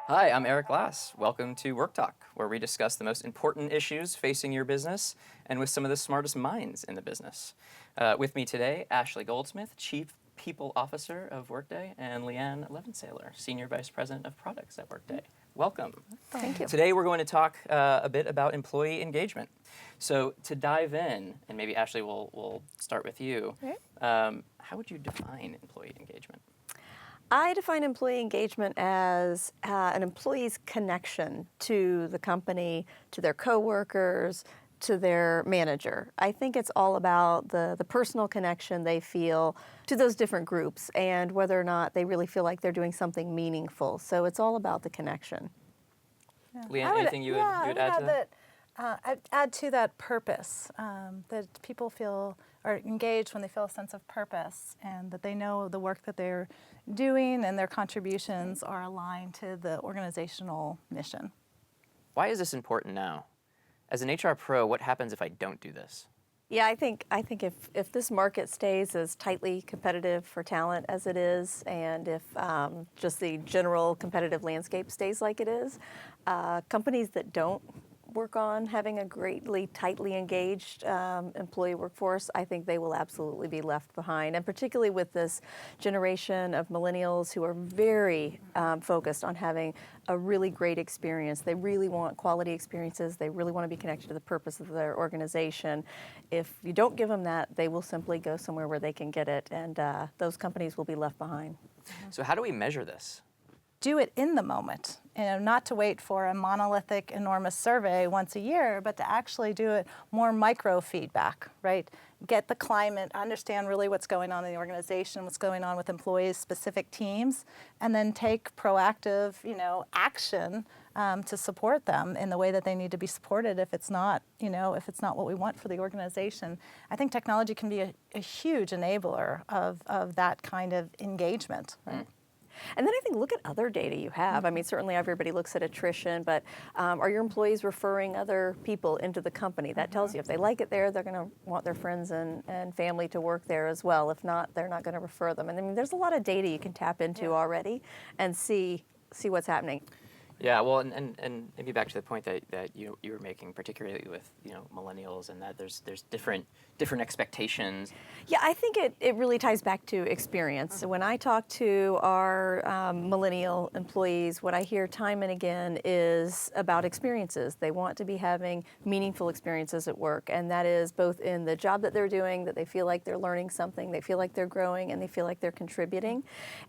Hi, I'm Eric Glass. Welcome to Work Talk, where we discuss the most important issues facing your business and with some of the smartest minds in the business. With me today, Ashley Goldsmith, Chief People Officer of Workday, and Leighanne Levensaler, Senior Vice President of Products at Workday. Welcome. Thank you. Today we're going to talk a bit about employee engagement. So to dive in, and maybe Ashley, we'll start with you. Okay. How would you define employee engagement? I define employee engagement as an employee's connection to the company, to their coworkers, to their manager. I think it's all about the personal connection they feel to those different groups and whether or not they really feel like they're doing something meaningful. So it's all about the connection. Yeah. Leighanne, anything you would add to that? I'd add to that purpose, that people feel or engaged when they feel a sense of purpose and that they know the work that they're doing and their contributions are aligned to the organizational mission. Why is this important now? As an HR pro, what happens if I don't do this? Yeah, I think if this market stays as tightly competitive for talent as it is, and if just the general competitive landscape stays like it is, companies that don't work on having a greatly tightly engaged employee workforce, I think they will absolutely be left behind. And particularly with this generation of millennials who are very focused on having a really great experience. They really want quality experiences. They really want to be connected to the purpose of their organization. If you don't give them that, they will simply go somewhere where they can get it, and those companies will be left behind. So how do we measure this? Do it in the moment, not to wait for a monolithic, enormous survey once a year, but to actually do it more micro feedback, right? Get the climate, understand really what's going on in the organization, what's going on with employees, specific teams, and then take proactive, action to support them in the way that they need to be supported if it's not, if it's not what we want for the organization. I think technology can be a huge enabler of that kind of engagement, right? Mm. And then I think look at other data you have. I mean, certainly everybody looks at attrition, but are your employees referring other people into the company? That tells you if they like it there, they're going to want their friends and family to work there as well. If not, they're not going to refer them. And I mean, there's a lot of data you can tap into already and see what's happening. Yeah, well, and maybe back to the point that you were making, particularly with millennials, and that there's different expectations. Yeah, I think it really ties back to experience. When I talk to our millennial employees, what I hear time and again is about experiences. They want to be having meaningful experiences at work, and that is both in the job that they're doing, that they feel like they're learning something, they feel like they're growing, and they feel like they're contributing,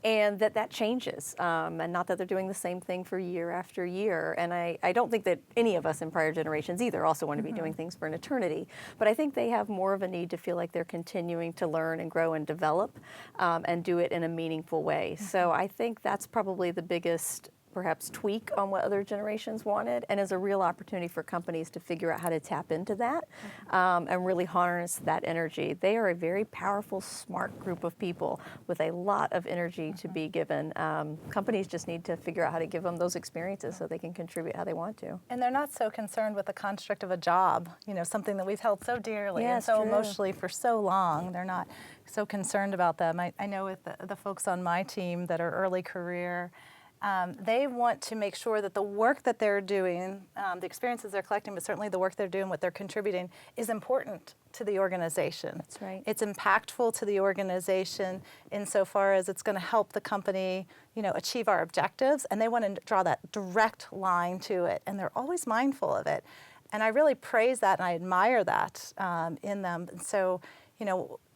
and that changes, and not that they're doing the same thing for year after year. And I don't think that any of us in prior generations either also want to be doing things for an eternity, but I think they have more of a need to feel like they're continuing to learn and grow and develop and do it in a meaningful way. So I think that's probably the biggest perhaps tweak on what other generations wanted, and is a real opportunity for companies to figure out how to tap into that and really harness that energy. They are a very powerful, smart group of people with a lot of energy to be given. Companies just need to figure out how to give them those experiences so they can contribute how they want to. And they're not so concerned with the construct of a job, something that we've held so dearly and so emotionally for so long. They're not so concerned about them. I know with the folks on my team that are early career, they want to make sure that the work that they're doing, the experiences they're collecting, but certainly the work they're doing, what they're contributing, is important to the organization. That's right. It's impactful to the organization insofar as it's going to help the company, achieve our objectives, and they want to draw that direct line to it, and they're always mindful of it. And I really praise that, and I admire that in them. And so,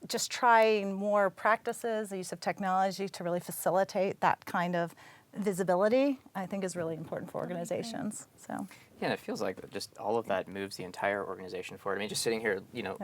just trying more practices, the use of technology to really facilitate that kind of visibility, I think, is really important for organizations. So. Yeah, and it feels like just all of that moves the entire organization forward. I mean, just sitting here,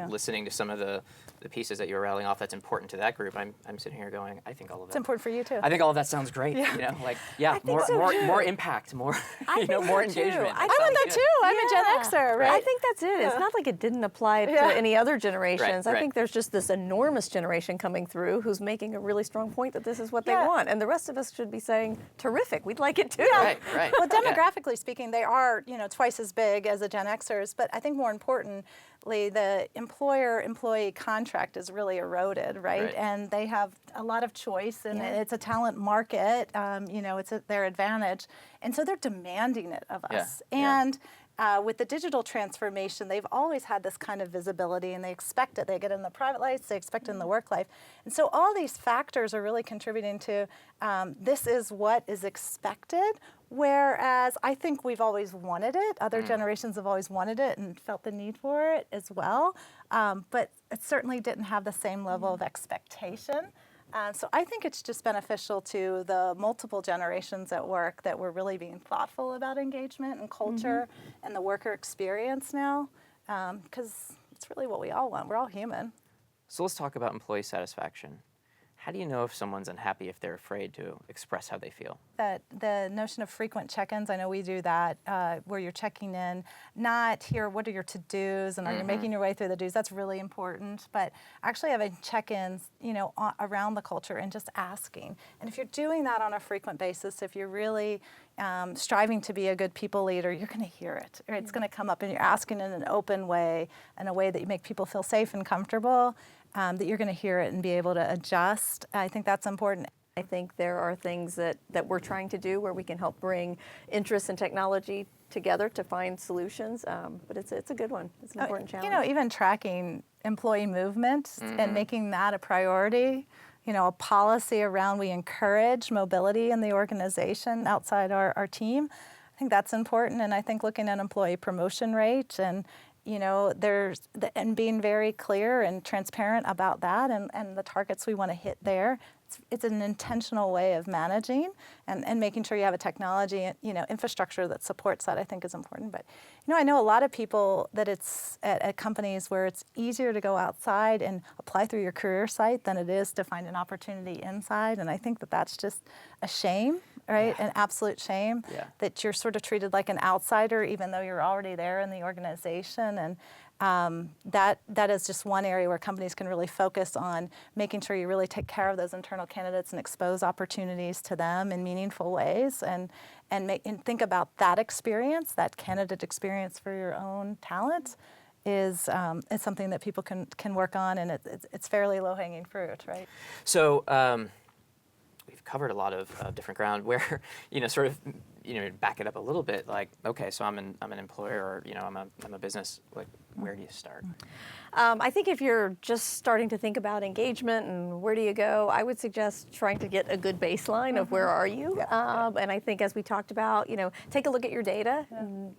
listening to some of the pieces that you were rattling off that's important to that group, I'm sitting here going, I think all of that. It's important for you too. I think all of that sounds great. More impact, more more engagement. I want that too. I'm a Gen Xer, right? I think that's it. It's not like it didn't apply to any other generations. Right. I think there's just this enormous generation coming through who's making a really strong point that this is what they want, and the rest of us should be saying, terrific, we'd like it too. Right. Well, demographically speaking, they are, twice as big as the Gen Xers, but I think more importantly, the employer-employee contract is really eroded, right? And they have a lot of choice, and it's a talent market. It's at their advantage, and so they're demanding it of us. And with the digital transformation, they've always had this kind of visibility, and they expect it. They get it in the private life, they expect it in the work life. And so all these factors are really contributing to this is what is expected, whereas I think we've always wanted it. Other generations have always wanted it and felt the need for it as well, but it certainly didn't have the same level of expectation. So I think it's just beneficial to the multiple generations at work that we're really being thoughtful about engagement and culture and the worker experience now, because it's really what we all want. We're all human. So let's talk about employee satisfaction. How do you know if someone's unhappy if they're afraid to express how they feel? That the notion of frequent check-ins, I know we do that, where you're checking in, not here, what are your to-dos, and are you making your way through the do's? That's really important. But actually having check-ins, around the culture and just asking. And if you're doing that on a frequent basis, if you're really striving to be a good people leader, you're going to hear it. Or it's going to come up, and you're asking in an open way, in a way that you make people feel safe and comfortable. That you're going to hear it and be able to adjust. I think that's important. I think there are things that we're trying to do where we can help bring interest and technology together to find solutions, but it's a good one. It's an important challenge. Even tracking employee movement and making that a priority, a policy around we encourage mobility in the organization outside our team. I think that's important, and I think looking at employee promotion rate and and being very clear and transparent about that and the targets we want to hit there. It's an intentional way of managing and making sure you have a technology, infrastructure that supports that, I think is important. But, I know a lot of people that it's at companies where it's easier to go outside and apply through your career site than it is to find an opportunity inside. And I think that that's just a shame, right? An absolute shame that you're sort of treated like an outsider even though you're already there in the organization. And that is just one area where companies can really focus on making sure you really take care of those internal candidates and expose opportunities to them in meaningful ways and think about that experience, that candidate experience for your own talent is something that people can work on, and it's fairly low-hanging fruit, right? So we've covered a lot of different ground where, back it up a little bit, like, okay, so I'm an employer, or, I'm a business, like, where do you start? I think if you're just starting to think about engagement and where do you go, I would suggest trying to get a good baseline of where are you. And I think as we talked about, take a look at your data.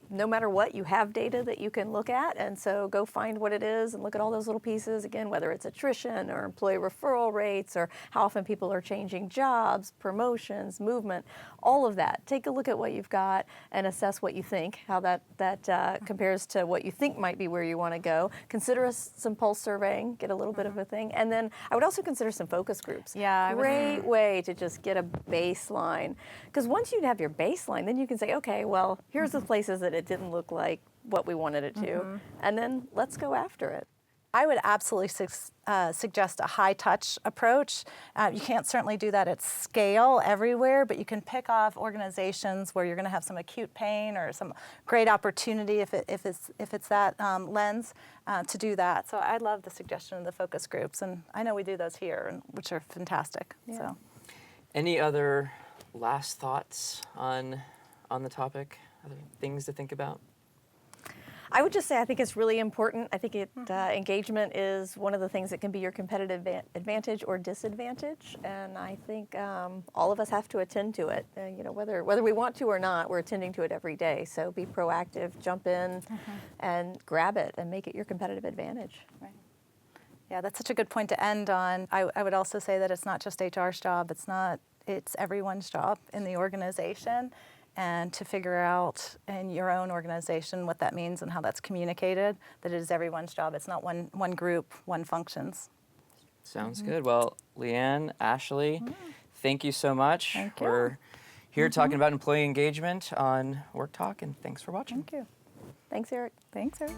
No matter what, you have data that you can look at. And so go find what it is and look at all those little pieces, again, whether it's attrition or employee referral rates or how often people are changing jobs, promotions, movement, all of that. Take a look at what you've got and assess what you think, how that compares to what you think might be where you want to go. Consider some pulse surveying, get a little bit of a thing. And then I would also consider some focus groups. Great way to just get a baseline. Because once you have your baseline, then you can say, okay, well, here's the places that it didn't look like what we wanted it to. And then let's go after it. I would absolutely suggest a high-touch approach. You can't certainly do that at scale everywhere, but you can pick off organizations where you're going to have some acute pain or some great opportunity if it's that lens to do that. So I love the suggestion of the focus groups, and I know we do those here, which are fantastic. So, any other last thoughts on the topic? Other things to think about? I would just say I think it's really important. I think engagement is one of the things that can be your competitive advantage or disadvantage, and I think all of us have to attend to it. Whether we want to or not, we're attending to it every day. So be proactive, jump in, and grab it, and make it your competitive advantage. Right. Yeah, that's such a good point to end on. I would also say that it's not just HR's job. It's everyone's job in the organization. And to figure out in your own organization what that means and how that's communicated, that it is everyone's job. It's not one group, one functions. Sounds good. Well, Leighanne, Ashley, thank you so much. Thank you. We're here talking about employee engagement on Work Talk, and thanks for watching. Thank you. Thanks, Eric. Thanks, Eric.